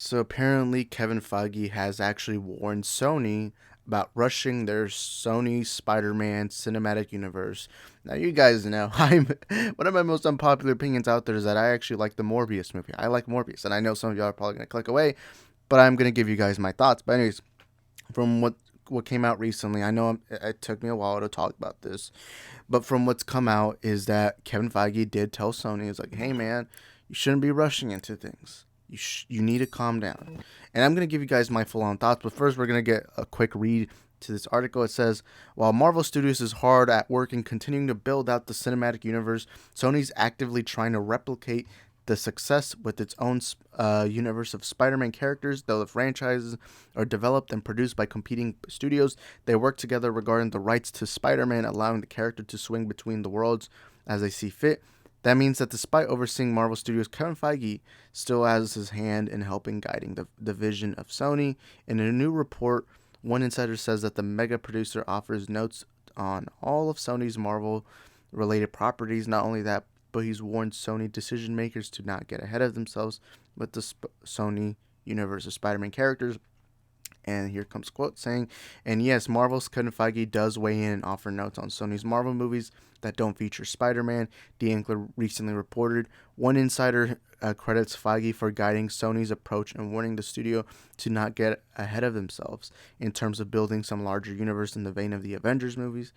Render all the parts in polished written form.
So apparently, Kevin Feige has actually warned Sony about rushing their Sony Spider-Man cinematic universe. Now, you guys know I'm one of my most unpopular opinions out there is that I actually like the Morbius movie. I like Morbius, and I know some of y'all are probably gonna click away, but I'm gonna give you guys my thoughts. But anyways, from what came out recently, I know it took me a while to talk about this, but from what's come out is that Kevin Feige did tell Sony, he's like, "Hey man, you shouldn't be rushing into things. You need to calm down." And I'm gonna give you guys my full on thoughts, but first we're gonna get a quick read to this article. It says, while Marvel Studios is hard at work in continuing to build out the cinematic universe, Sony's actively trying to replicate the success with its own universe of Spider-Man characters. Though the franchises are developed and produced by competing studios, they work together regarding the rights to Spider-Man, allowing the character to swing between the worlds as they see fit. That means that despite overseeing Marvel Studios, Kevin Feige still has his hand in helping guiding the vision of Sony. In a new report, one insider says that the mega producer offers notes on all of Sony's Marvel related properties. Not only that, but he's warned Sony decision makers to not get ahead of themselves with the Sony universe of Spider-Man characters. And here comes a quote saying, and yes, Marvel's Kevin Feige does weigh in and offer notes on Sony's Marvel movies that don't feature Spider-Man, D. Ankler recently reported. One insider credits Feige for guiding Sony's approach and warning the studio to not get ahead of themselves in terms of building some larger universe in the vein of the Avengers movies.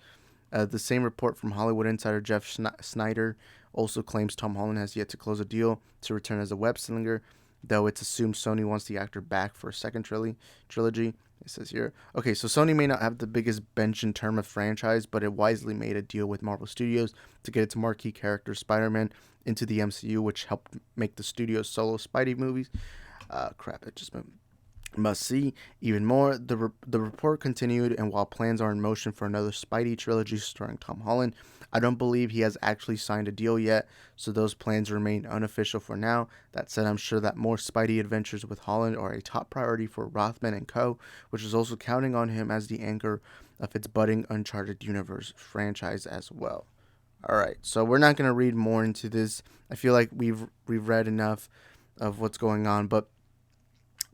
The same report from Hollywood insider Jeff Snyder also claims Tom Holland has yet to close a deal to return as a web slinger, though it's assumed Sony wants the actor back for a second trilogy. It says here. Okay, so Sony may not have the biggest bench in terms of franchise, but it wisely made a deal with Marvel Studios to get its marquee character Spider-Man into the MCU, which helped make the studio's solo Spidey movies. Crap, it just must see even more. The report continued, and while plans are in motion for another Spidey trilogy starring Tom Holland, I don't believe he has actually signed a deal yet, so those plans remain unofficial for now. That said, I'm sure that more Spidey adventures with Holland are a top priority for Rothman and Co., which is also counting on him as the anchor of its budding Uncharted Universe franchise as well. All right, so we're not going to read more into this. I feel like we've read enough of what's going on, but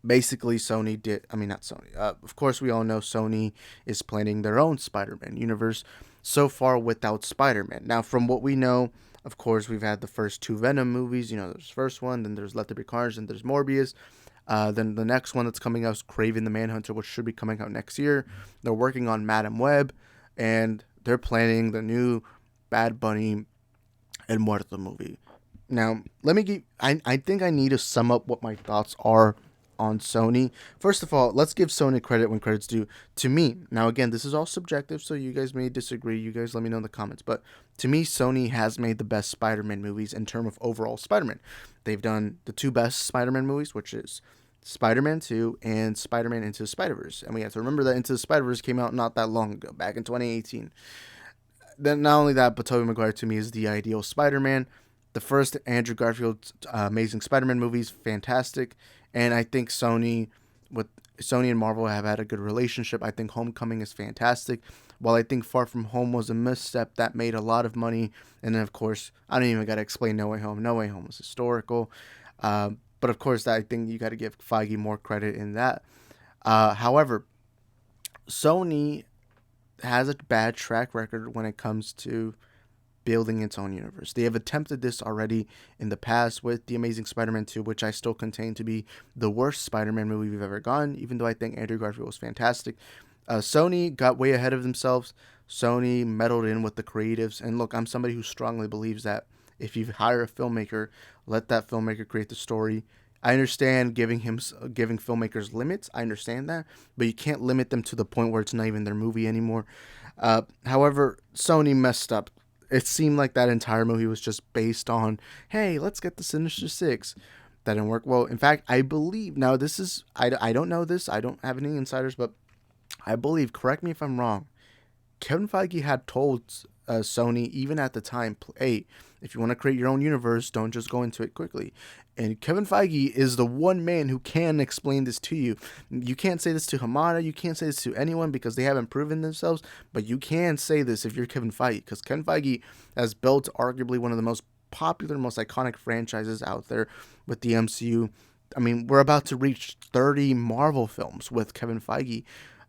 basically Sony did, I mean, not Sony, of course we all know Sony is planning their own Spider-Man universe so far without Spider-Man. Now, from what we know, of course, we've had the first two Venom movies. There's the first one, then there's Let There Be Carnage, then there's Morbius. Then the next one that's coming out is Kraven the Manhunter, which should be coming out next year. They're working on Madam Web, and they're planning the new Bad Bunny El Muerto movie. Now, I think I need to sum up what my thoughts are on Sony. First of all, let's give Sony credit when credit's due. To me, now again, this is all subjective, so you guys may disagree. You guys let me know in the comments. But to me, Sony has made the best Spider-Man movies in terms of overall Spider-Man. They've done the two best Spider-Man movies, which is Spider-Man 2 and Spider-Man Into the Spider-Verse. And we have to remember that Into the Spider-Verse came out not that long ago, back in 2018. Then not only that, but Tobey Maguire to me is the ideal Spider-Man. The first Andrew Garfield Amazing Spider-Man movies, fantastic. And I think Sony and Marvel have had a good relationship. I think Homecoming is fantastic. While I think Far From Home was a misstep that made a lot of money. And then, of course, I don't even got to explain No Way Home. No Way Home was historical. But, of course, I think you got to give Feige more credit in that. However, Sony has a bad track record when it comes to building its own universe. They have attempted this already in the past with The Amazing Spider-Man 2, which I still contain to be the worst Spider-Man movie we've ever gotten, even though I think Andrew Garfield was fantastic. Sony got way ahead of themselves. Sony meddled in with the creatives. And look, I'm somebody who strongly believes that if you hire a filmmaker, let that filmmaker create the story. I understand giving filmmakers limits. I understand that, but you can't limit them to the point where it's not even their movie anymore. However, Sony messed up. It seemed like that entire movie was just based on, hey, let's get the Sinister Six. That didn't work well. In fact, I believe, now this is, I don't know this, I don't have any insiders, but I believe, correct me if I'm wrong, Kevin Feige had told Sony, even at the time, hey, if you want to create your own universe, don't just go into it quickly. And Kevin Feige is the one man who can explain this to you. You can't say this to Hamada, you can't say this to anyone because they haven't proven themselves, but you can say this if you're Kevin Feige, because Kevin Feige has built arguably one of the most popular, most iconic franchises out there with the MCU. I mean, we're about to reach 30 Marvel films with Kevin Feige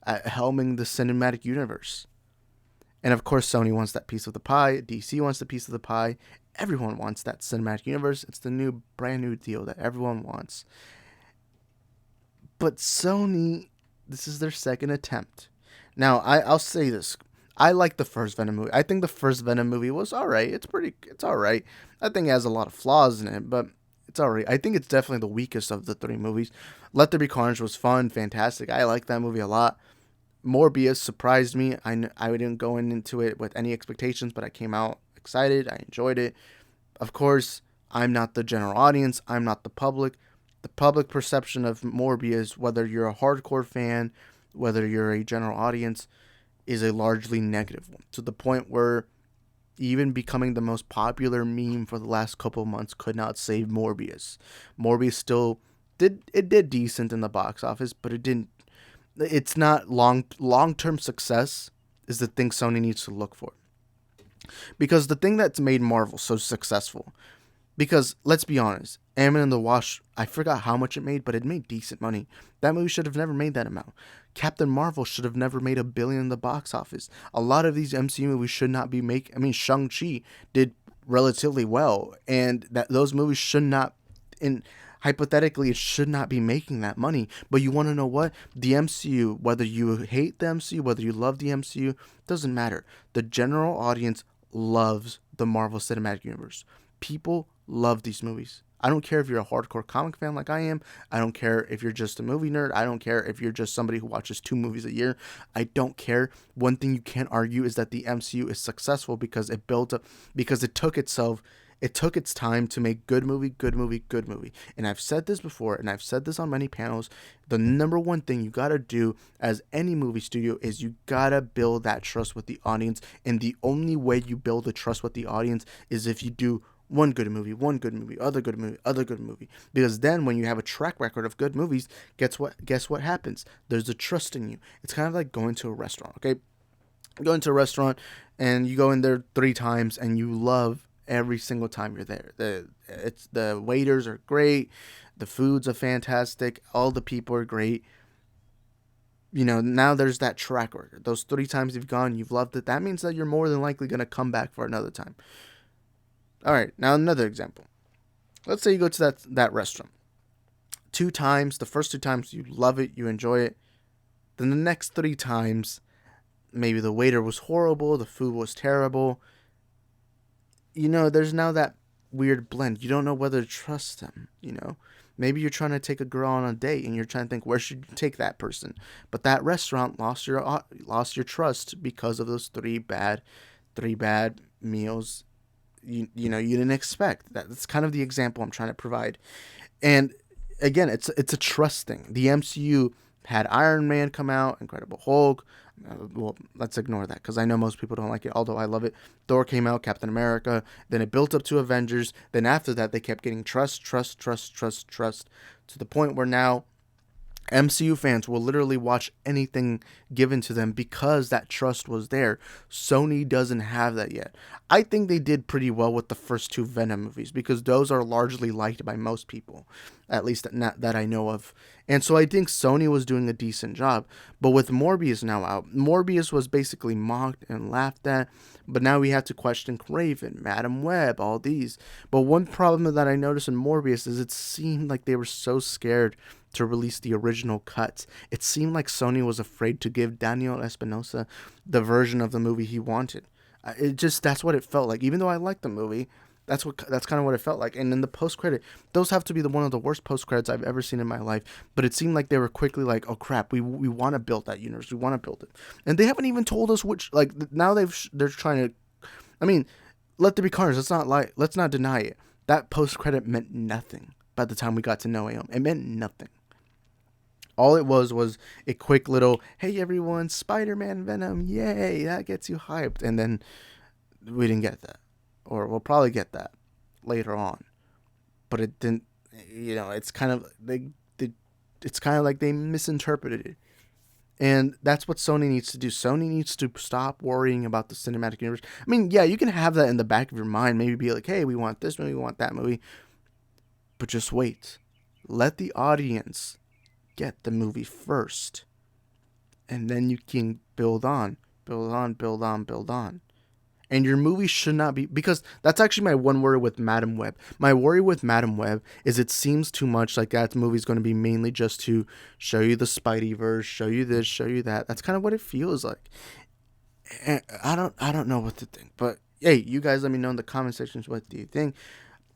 helming the cinematic universe. And of course, Sony wants that piece of the pie. DC wants the piece of the pie. Everyone wants that cinematic universe. It's the new, brand new deal that everyone wants. But Sony, this is their second attempt. Now, I'll say this. I like the first Venom movie. I think the first Venom movie was alright. It's alright. I think it has a lot of flaws in it, but it's alright. I think it's definitely the weakest of the three movies. Let There Be Carnage was fun, fantastic. I like that movie a lot. Morbius surprised me. I didn't go into it with any expectations, but I came out excited. I enjoyed it. Of course, I'm not the general audience. I'm not the public. The public perception of Morbius, whether you're a hardcore fan, whether you're a general audience, is a largely negative one. To the point where even becoming the most popular meme for the last couple of months could not save Morbius. Morbius still did decent in the box office, but it didn't. It's not long term success is the thing Sony needs to look for. Because the thing that's made Marvel so successful, because let's be honest, Ant-Man and the Wasp, I forgot how much it made, but it made decent money. That movie should have never made that amount. Captain Marvel should have never made $1 billion in the box office. A lot of these MCU movies should not be making. I mean, Shang-Chi did relatively well, and those movies should not. In hypothetically, it should not be making that money. But you want to know what? The MCU, whether you hate the MCU, whether you love the MCU, doesn't matter. The general audience loves the Marvel Cinematic Universe. People love these movies. I don't care if you're a hardcore comic fan like I am. I don't care if you're just a movie nerd. I don't care if you're just somebody who watches 2 movies a year. I don't care. One thing you can't argue is that the MCU is successful because it built up, because it took its time to make good movie, good movie, good movie. And I've said this before, and I've said this on many panels. The number one thing you gotta do as any movie studio is you gotta build that trust with the audience. And the only way you build the trust with the audience is if you do one good movie, other good movie, other good movie. Because then when you have a track record of good movies, guess what happens? There's a trust in you. It's kind of like going to a restaurant, okay? Go into a restaurant and you go in there 3 times and you love every single time you're there. The waiters are great, the foods are fantastic, all the people are great. You know, now there's that track record. Those 3 times you've gone, you've loved it. That means that you're more than likely going to come back for another time. All right, now another example. Let's say you go to that restaurant 2 times. The first 2 times you love it, you enjoy it. Then the next 3 times, maybe the waiter was horrible, the food was terrible. You know, there's now that weird blend. You don't know whether to trust them, you know. Maybe you're trying to take a girl on a date and you're trying to think, where should you take that person? But that restaurant lost your trust because of those 3 bad meals. You know, you didn't expect. That's kind of the example I'm trying to provide. And again, it's a trust thing. The MCU had Iron Man come out, Incredible Hulk. Well, let's ignore that because I know most people don't like it, although I love it. Thor came out, Captain America. Then it built up to Avengers. Then after that, they kept getting trust, to the point where now MCU fans will literally watch anything given to them because that trust was there. Sony doesn't have that yet. I think they did pretty well with the first 2 Venom movies because those are largely liked by most people, at least that I know of. And so I think Sony was doing a decent job. But with Morbius now out, Morbius was basically mocked and laughed at. But now we have to question Craven, Madam Web, all these. But one problem that I noticed in Morbius is it seemed like they were so scared to release the original cuts. It seemed like Sony was afraid to give Daniel Espinosa the version of the movie he wanted. That's what it felt like. Even though I liked the movie, that's kind of what it felt like. And then the post credit, those have to be one of the worst post credits I've ever seen in my life. But it seemed like they were quickly like, oh crap, we want to build that universe, we want to build it, and they haven't even told us which. Like now they're trying to. I mean, Let There Be Carnage. Let's not deny it. That post credit meant nothing by the time we got to No Way Home. It meant nothing. All it was a quick little, hey everyone, Spider-Man Venom, yay, that gets you hyped. And then we didn't get that. Or we'll probably get that later on. But it didn't, you know, it's kind of like they misinterpreted it. And that's what Sony needs to do. Sony needs to stop worrying about the cinematic universe. I mean, yeah, you can have that in the back of your mind. Maybe be like, hey, we want this movie, we want that movie. But just wait. Let the audience get the movie first, and then you can build on, build on, build on, build on. And your movie should not be, because that's actually my one worry with Madam Web. My worry with Madam Web is it seems too much like that movie's going to be mainly just to show you the Spideyverse, show you this, show you that. That's kind of what it feels like. And I don't know what to think. But hey, you guys let me know in the comment sections, what do you think?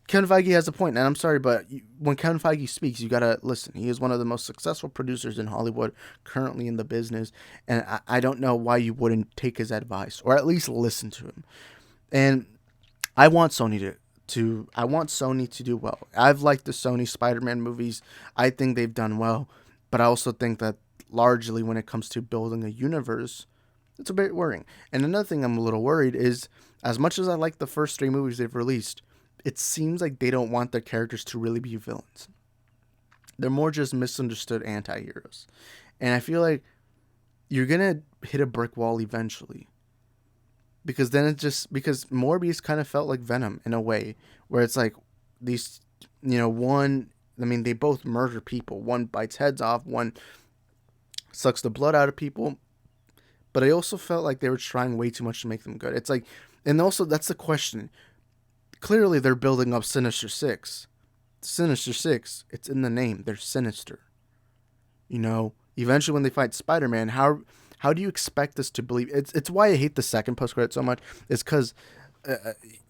Kevin Feige has a point, and I'm sorry, but when Kevin Feige speaks, you gotta listen. He is one of the most successful producers in Hollywood currently in the business, and I don't know why you wouldn't take his advice or at least listen to him. And I want Sony to do well. I've liked the Sony Spider-Man movies. I think they've done well, but I also think that largely when it comes to building a universe, it's a bit worrying. And another thing I'm a little worried is, as much as I like the first 3 movies they've released, it seems like they don't want their characters to really be villains. They're more just misunderstood anti-heroes. And I feel like you're going to hit a brick wall eventually. Because because Morbius kind of felt like Venom in a way, where it's like these, they both murder people. One bites heads off, one sucks the blood out of people. But I also felt like they were trying way too much to make them good. It's like, and also that's the question. Clearly, they're building up Sinister Six. Sinister Six, it's in the name. They're sinister. Eventually when they fight Spider-Man, how do you expect us to believe? It's why I hate the second post-credit so much. It's because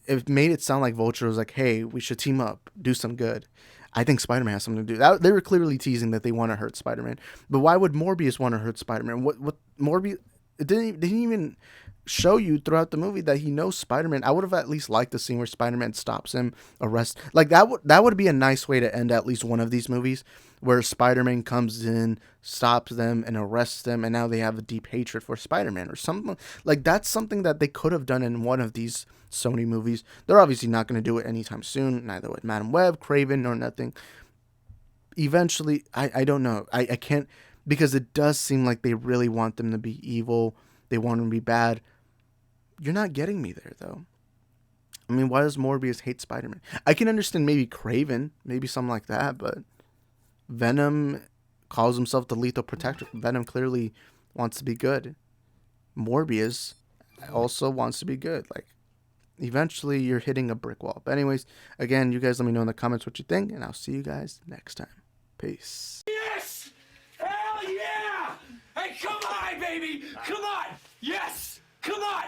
it made it sound like Vulture was like, hey, we should team up, do some good. I think Spider-Man has something to do. They were clearly teasing that they want to hurt Spider-Man. But why would Morbius want to hurt Spider-Man? What Morbius... It didn't even show you throughout the movie that he knows Spider-Man. I would have at least liked the scene where Spider-Man stops him, arrests. Like that would be a nice way to end at least one of these movies, where Spider-Man comes in, stops them, and arrests them, and now they have a deep hatred for Spider-Man or something. Like that's something that they could have done in one of these Sony movies. They're obviously not going to do it anytime soon, neither with Madam Web, Craven, nor nothing. Eventually, I don't know. I can't, because it does seem like they really want them to be evil. They want them to be bad. You're not getting me there, though. I mean, why does Morbius hate Spider-Man? I can understand maybe Craven, maybe something like that, but Venom calls himself the Lethal Protector. Venom clearly wants to be good. Morbius also wants to be good. Like, eventually you're hitting a brick wall. But anyways, again, you guys let me know in the comments what you think, and I'll see you guys next time. Peace. Yes! Hell yeah! Hey, come on, baby! Come on! Yes! Come on!